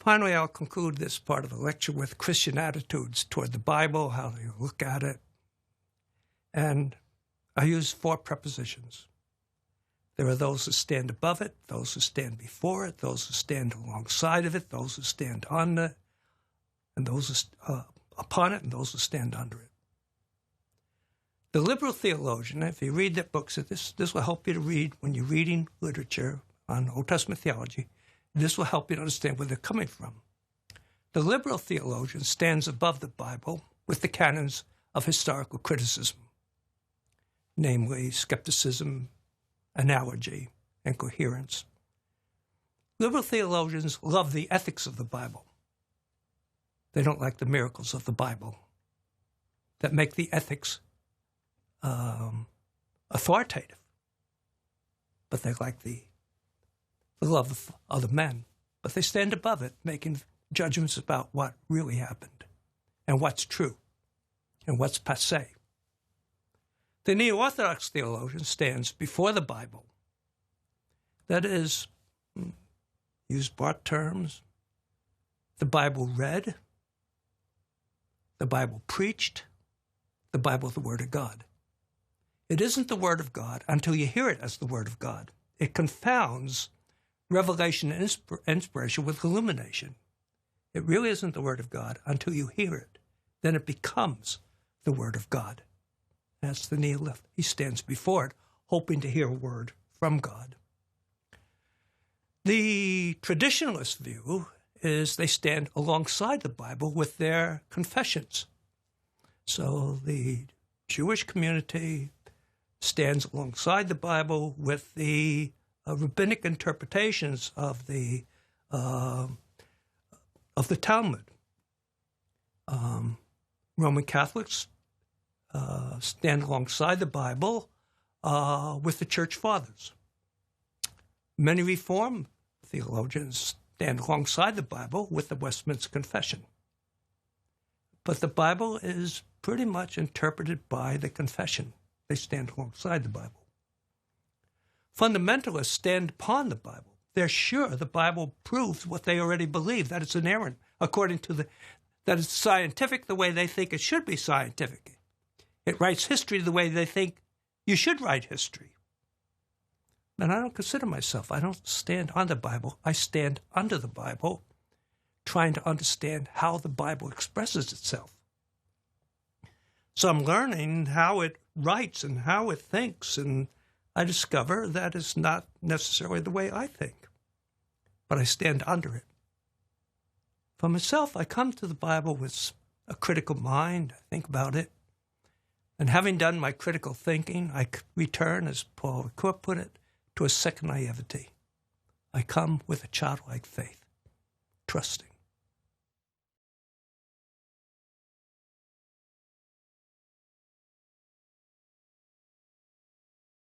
Finally, I'll conclude this part of the lecture with Christian attitudes toward the Bible, how you look at it. And I use 4 prepositions. There are those who stand above it, those who stand before it, those who stand alongside of it, those who stand on it, and those who, upon it, and those who stand under it. The liberal theologian, if you read their books, this will help you to read when you're reading literature on Old Testament theology. This will help you to understand where they're coming from. The liberal theologian stands above the Bible with the canons of historical criticism, namely skepticism, analogy, and coherence. Liberal theologians love the ethics of the Bible. They don't like the miracles of the Bible that make the ethics authoritative. But they like the love of other men. But they stand above it, making judgments about what really happened and what's true and what's passé. The Neo-orthodox theologian stands before the Bible. That is, use Barth terms, the Bible read, the Bible preached, the Bible the Word of God. It isn't the Word of God until you hear it as the Word of God. It confounds revelation and inspiration with illumination. It really isn't the Word of God until you hear it. Then it becomes the Word of God. That's the neo-left. He stands before it, hoping to hear a word from God. The traditionalist view is they stand alongside the Bible with their confessions. So the Jewish community stands alongside the Bible with the rabbinic interpretations of the Talmud. Roman Catholics stand alongside the Bible with the Church Fathers. Many Reformed theologians stand alongside the Bible with the Westminster Confession. But the Bible is pretty much interpreted by the confession. They stand alongside the Bible. Fundamentalists stand upon the Bible. They're sure the Bible proves what they already believe, that it's inerrant, according to that it's scientific the way they think it should be scientific. It writes history the way they think you should write history. And I don't consider myself, I don't stand on the Bible. I stand under the Bible, trying to understand how the Bible expresses itself. So I'm learning how it writes and how it thinks, and I discover that is not necessarily the way I think, but I stand under it. For myself, I come to the Bible with a critical mind. I think about it. And having done my critical thinking, I return, as Paul Ricoeur put it, to a second naivety. I come with a childlike faith, trusting.